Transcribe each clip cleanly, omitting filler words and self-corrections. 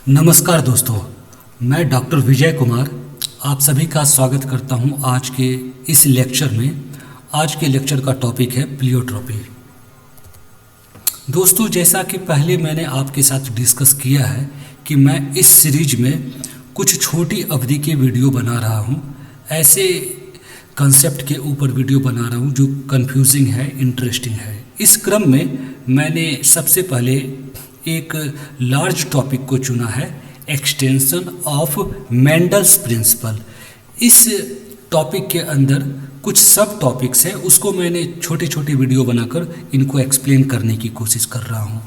नमस्कार दोस्तों, मैं डॉक्टर विजय कुमार आप सभी का स्वागत करता हूं आज के इस लेक्चर में। आज के लेक्चर का टॉपिक है प्लियोट्रॉपी। दोस्तों, जैसा कि पहले मैंने आपके साथ डिस्कस किया है कि मैं इस सीरीज में कुछ छोटी अवधि के वीडियो बना रहा हूं, ऐसे कंसेप्ट के ऊपर वीडियो बना रहा हूं जो कंफ्यूजिंग है, इंटरेस्टिंग है। इस क्रम में मैंने सबसे पहले एक लार्ज टॉपिक को चुना है, एक्सटेंशन ऑफ मेंडल्स प्रिंसिपल। इस टॉपिक के अंदर कुछ सब टॉपिक्स हैं, उसको मैंने छोटे छोटे वीडियो बनाकर इनको एक्सप्लेन करने की कोशिश कर रहा हूँ।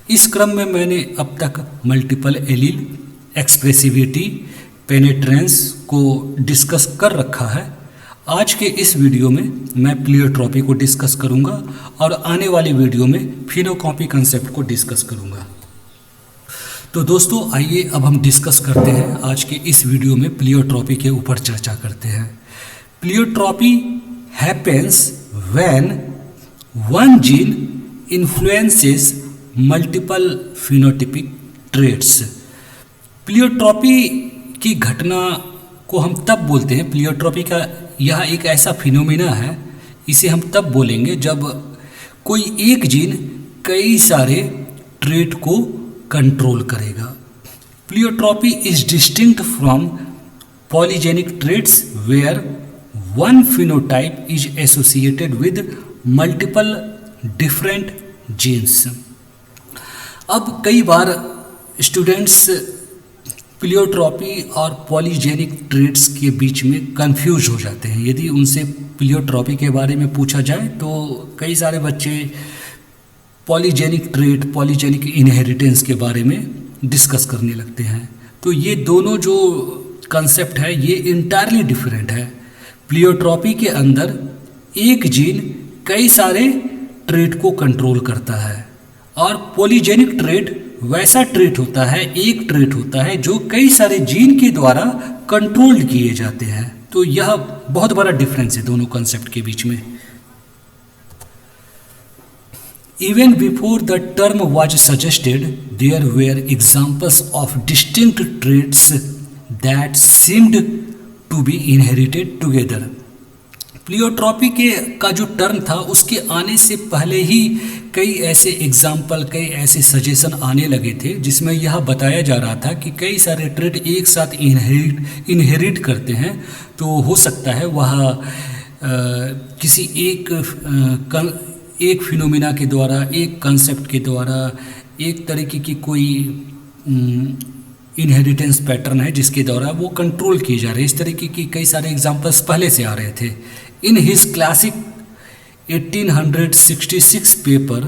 इस क्रम में मैंने अब तक मल्टीपल एलील, एक्सप्रेसिविटी, पेनेट्रेंस को डिस्कस कर रखा है। आज के इस वीडियो में मैं प्लियोट्रॉपी को डिस्कस करूंगा और आने वाले वीडियो में फिनोकॉपी कंसेप्ट को डिस्कस करूंगा। तो दोस्तों, आइए अब हम डिस्कस करते हैं। आज के इस वीडियो में प्लियोट्रॉपी के ऊपर चर्चा करते हैं। Pleiotropy happens when one gene influences multiple phenotypic traits. Pleiotropy की घटना को हम तब बोलते हैं, प्लियोट्रॉपी का यह एक ऐसा फिनोमिना है, इसे हम तब बोलेंगे जब कोई एक जीन कई सारे ट्रेट को कंट्रोल करेगा। Pleiotropy is distinct from polygenic traits where one phenotype is associated with multiple different genes. अब कई बार स्टूडेंट्स प्लियोट्रॉपी और पॉलीजेनिक ट्रेट्स के बीच में कंफ्यूज हो जाते हैं। यदि उनसे प्लियोट्रॉपी के बारे में पूछा जाए तो कई सारे बच्चे पॉलीजेनिक ट्रेट, पॉलीजेनिक इनहेरिटेंस के बारे में डिस्कस करने लगते हैं। तो ये दोनों जो कंसेप्ट है ये इंटायरली डिफरेंट है। प्लियोट्रॉपी के अंदर एक जीन कई सारे ट्रेट को कंट्रोल करता है और पॉलीजेनिक ट्रेट वैसा ट्रेट होता है, एक ट्रेट होता है जो कई सारे जीन के द्वारा कंट्रोल्ड किए जाते हैं। तो यह बहुत बड़ा डिफरेंस है दोनों कंसेप्ट के बीच में। Even before the term was suggested, there were examples of distinct traits that seemed to be inherited together. Pleiotropy का जो टर्म था उसके आने से पहले ही कई ऐसे एग्जाम्पल, कई ऐसे सजेशन आने लगे थे जिसमें यह बताया जा रहा था कि कई सारे ट्रेट एक साथ इनहेरिट करते हैं। तो हो सकता है वह किसी एक फिनोमिना के द्वारा, एक कंसेप्ट के द्वारा, एक तरीके की कोई इनहेरिटेंस पैटर्न है जिसके द्वारा वो कंट्रोल किए जा रहे हैं। इस तरीके की कई सारे एग्जांपल्स पहले से आ रहे थे। In his classic 1866 paper,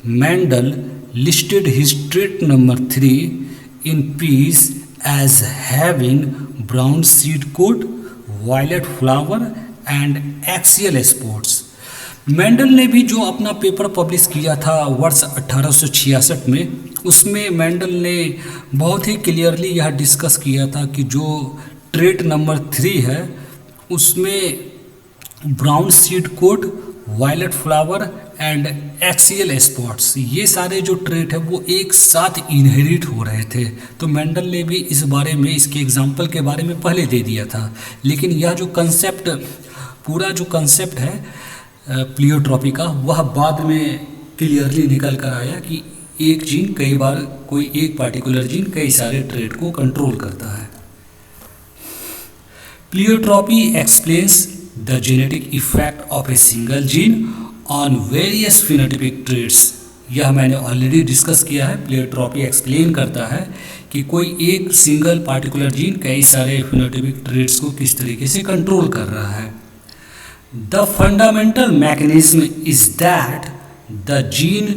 Mendel listed his trait number 3 in peas as having brown seed coat, violet flower and axial spots. Mendel ने भी जो अपना पेपर पब्लिश किया था वर्ष 1866 में, उसमें मैंडल ने बहुत ही क्लियरली यह डिस्कस किया था कि जो ट्रेट नंबर 3 है उसमें brown seed coat, violet flower and axial spots, ये सारे जो ट्रेट है वो एक साथ इनहेरिट हो रहे थे। तो मैंडल ने भी इस बारे में, इसके एग्जाम्पल के बारे में पहले दे दिया था। लेकिन यह जो कंसेप्ट, पूरा जो कंसेप्ट है प्लियोट्रॉपी का, वह बाद में क्लियरली निकल कर आया कि एक जीन कई बार, कोई एक पार्टिकुलर जीन कई सारे ट्रेट को कंट्रोल करता है। Pleiotropy explains the genetic effect of a single gene on various phenotypic traits. यह मैंने ऑलरेडी डिस्कस किया है। प्लियोट्रॉपी एक्सप्लेन करता है कि कोई एक सिंगल पार्टिकुलर जीन कई सारे फिनोटिपिक ट्रेट्स को किस तरीके से कंट्रोल कर रहा है। The fundamental mechanism is that the gene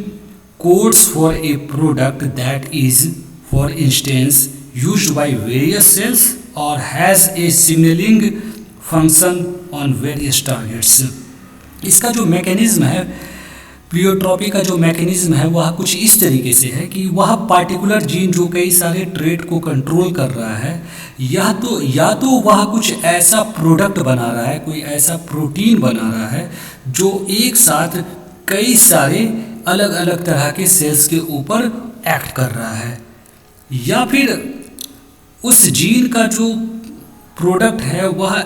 codes for a product that is, for instance, used by various cells or has a signaling function on various targets. इसका जो मैकेनिज्म है, प्लियोट्रॉपी का जो मैकेनिज्म है वह कुछ इस तरीके से है कि वह पार्टिकुलर जीन जो कई सारे ट्रेट को कंट्रोल कर रहा है, या तो वह कुछ ऐसा प्रोडक्ट बना रहा है, कोई ऐसा प्रोटीन बना रहा है जो एक साथ कई सारे अलग अलग तरह के सेल्स के ऊपर एक्ट कर रहा है, या फिर उस जीन का जो प्रोडक्ट है वह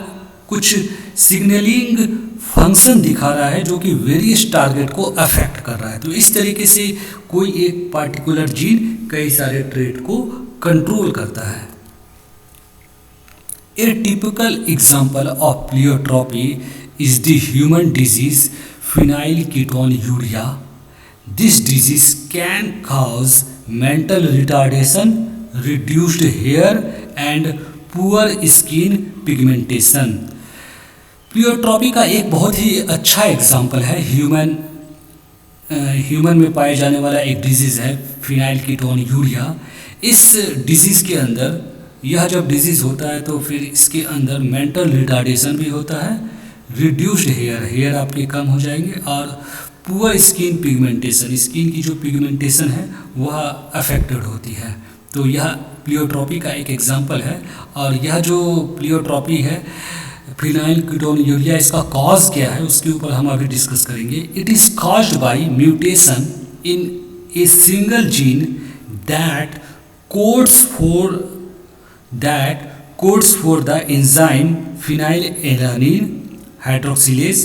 कुछ सिग्नलिंग फंक्शन दिखा रहा है जो कि वेरियस टारगेट को अफेक्ट कर रहा है। तो इस तरीके से कोई एक पार्टिकुलर जीन कई सारे ट्रेट को कंट्रोल करता है। A typical example of pleiotropy is the human disease phenylketonuria. This disease can cause mental retardation, reduced hair, and poor skin pigmentation. Pleiotropy का एक बहुत ही अच्छा एग्जाम्पल है ह्यूमन में पाए जाने वाला एक डिजीज़ है फिनाइलकीटोन्यूरिया। इस डिजीज़ के अंदर यह जब डिजीज़ होता है तो फिर इसके अंदर मेंटल रिटार्डेशन भी होता है, रिड्यूस्ड हेयर आपके कम हो जाएंगे, और पुअर स्किन पिगमेंटेशन, स्किन की जो पिगमेंटेशन है वह अफेक्टेड होती है। तो यह प्लियोट्रॉपी का एक एग्जाम्पल है। और यह जो प्लियोट्रॉपी है फिनाइलकीटोन्यूरिया, इसका कॉज क्या है उसके ऊपर हम अभी डिस्कस करेंगे। It is caused by mutation in a single gene that codes for the enzyme phenylalanine hydroxylase,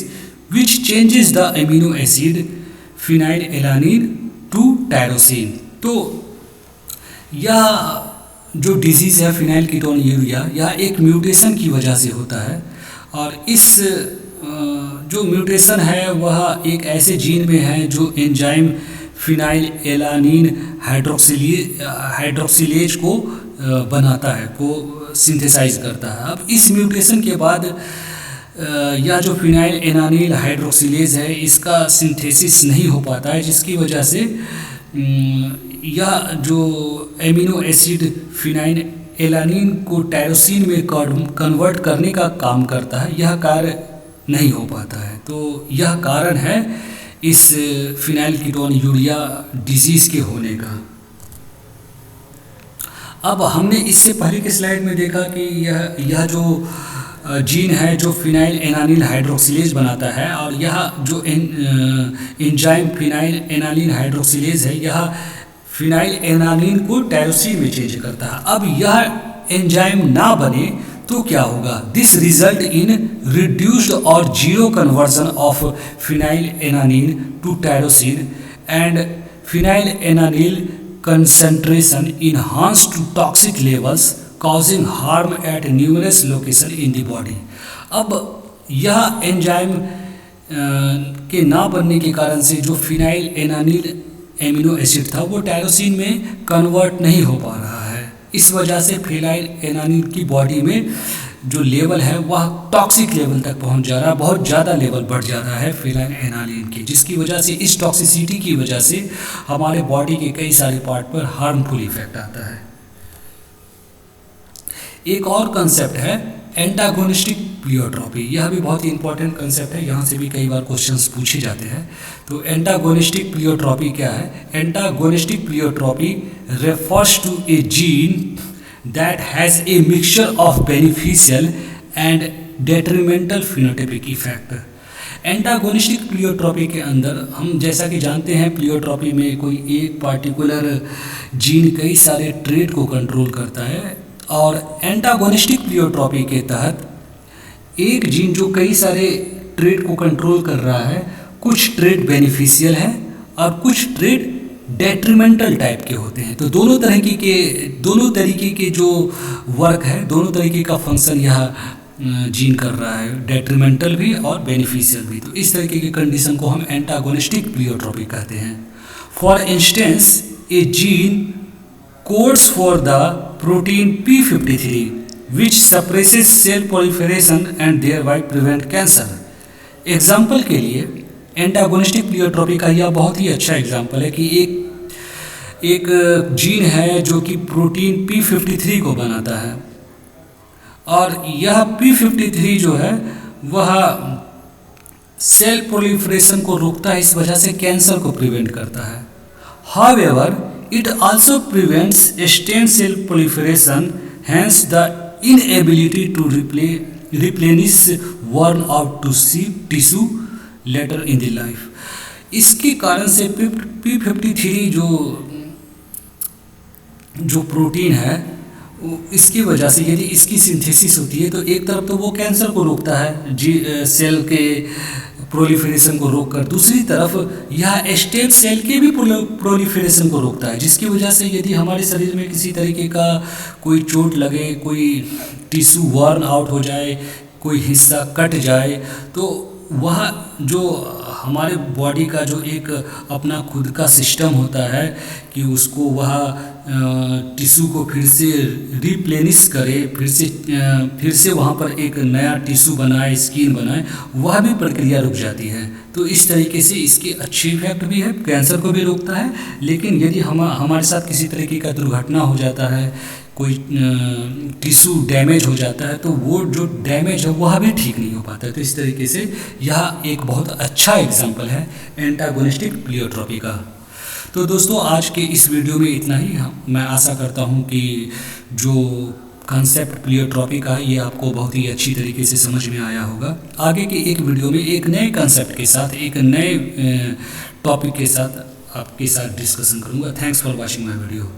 which changes the amino acid phenylalanine to tyrosine। तो यह जो डिजीज़ है फिनाइलकीटोन्यूरिया यह एक म्यूटेशन की वजह से होता है, और इस जो म्यूटेशन है वह एक ऐसे जीन में है जो एंजाइम फिनाइलएलानिन हाइड्रोक्सिलेज को बनाता है, को सिंथेसाइज करता है। अब इस म्यूटेशन के बाद यह जो फिनाइलएलानिन हाइड्रोक्सिलेज है इसका सिंथेसिस नहीं हो पाता है, जिसकी वजह से यह जो एमिनो एसिड फिनाइलएलानिन को टायरोसिन में कन्वर्ट करने का काम करता है, यह कार्य नहीं हो पाता है। तो यह कारण है इस फिनाइलकीटोन्यूरिया डिजीज़ के होने का। अब हमने इससे पहले की स्लाइड में देखा कि यह जो जीन है जो फिनाइलएलानिन हाइड्रोक्सिलेज बनाता है, और यह जो एंजाइम फिनाइलएलानिन हाइड्रोक्सिलेज है यह फिनाइलएलानिन को टायरोसिन में चेंज करता है। अब यह एंजाइम ना बने तो क्या होगा? दिस रिजल्ट इन रिड्यूस्ड और zero conversion of phenylalanine to tyrosine and phenylalanine concentration enhanced to toxic levels causing harm at numerous location in the body। अब यह एंजाइम के ना बनने के कारण से जो फिनाइलएलानिन एमिनो एसिड था वो टायरोसिन में कन्वर्ट नहीं हो पा रहा है। इस वजह से फिनाइलएलानिन की बॉडी में जो लेवल है वह टॉक्सिक लेवल तक पहुंच जा रहा है, बहुत ज़्यादा लेवल बढ़ जा रहा है फिनाइलएलानिन की, जिसकी वजह से इस टॉक्सिसिटी की वजह से हमारे बॉडी के कई सारे पार्ट पर हार्मफुल इफेक्ट आता है। एक और कंसेप्ट है एंटागोनिस्टिक प्लियोट्रॉपी। यह भी बहुत ही इंपॉर्टेंट कंसेप्ट है, यहाँ से भी कई बार क्वेश्चंस पूछे जाते हैं। तो एंटागोनिस्टिक प्लियोट्रॉपी क्या है? Antagonistic pleiotropy refers to a gene that has a mixture of beneficial and detrimental phenotypic effect। Antagonistic pleiotropy के अंदर हम जैसा कि जानते हैं प्लियोट्रॉपी में कोई एक पार्टिकुलर जीन कई सारे ट्रेट को कंट्रोल करता है, और एंटागोनिस्टिक प्लियोट्रॉपी के तहत एक जीन जो कई सारे ट्रेट को कंट्रोल कर रहा है, कुछ ट्रेट बेनिफिशियल है और कुछ ट्रेट डेट्रीमेंटल टाइप के होते हैं। तो दोनों तरीके के जो वर्क है, दोनों तरीके का फंक्शन यह जीन कर रहा है, डेट्रीमेंटल भी और बेनिफिशियल भी। तो इस तरीके की कंडीशन को हम एंटागोनिस्टिक प्लियोट्रॉपी कहते हैं। For instance a gene codes for the protein P53 which suppresses cell proliferation and thereby prevent cancer. Example के लिए एंटागोनिस्टिक प्लियोट्रॉपी का यह बहुत ही अच्छा एग्जाम्पल है कि एक जीन है जो कि प्रोटीन P53 को बनाता है, और यह P53 जो है वह सेल प्रोलिफरेशन को रोकता है, इस वजह से कैंसर को प्रिवेंट करता है। However it also prevents stem cell proliferation, hence the inability to replenish worn out to tissue later in the life. इसके कारण से P53 जो जो प्रोटीन है इसकी वजह से यदि इसकी सिंथेसिस होती है तो एक तरफ तो वो कैंसर को रोकता है, सेल के प्रोलिफरेशन को रोककर, दूसरी तरफ यह स्टेम सेल के भी प्रोलिफरेशन को रोकता है, जिसकी वजह से यदि हमारे शरीर में किसी तरीके का कोई चोट लगे, कोई टिश्यू वर्न आउट हो जाए, कोई हिस्सा कट जाए, तो वह जो हमारे बॉडी का जो एक अपना खुद का सिस्टम होता है कि उसको वह टिश्यू को फिर से रिप्लेनिश करे, फिर से वहाँ पर एक नया टिश्यू बनाए, स्किन बनाए, वह भी प्रक्रिया रुक जाती है। तो इस तरीके से इसके अच्छे इफेक्ट भी है, कैंसर को भी रोकता है। लेकिन यदि हमारे साथ किसी तरीके का दुर्घटना हो जाता है, कोई टिश्यू डैमेज हो जाता है, तो वो जो डैमेज है वह भी ठीक नहीं हो पाता है। तो इस तरीके से यह एक बहुत अच्छा एग्जाम्पल है एंटागोनिस्टिक प्लियोट्रॉपी का। तो दोस्तों आज के इस वीडियो में इतना ही। मैं आशा करता हूँ कि जो कॉन्सेप्ट प्लियोट्रॉपी का है ये आपको बहुत ही अच्छी तरीके से समझ में आया होगा। आगे के एक वीडियो में एक नए कॉन्सेप्ट के साथ, एक नए टॉपिक के साथ आपके साथ डिस्कशन करूँगा। Thanks for watching my video.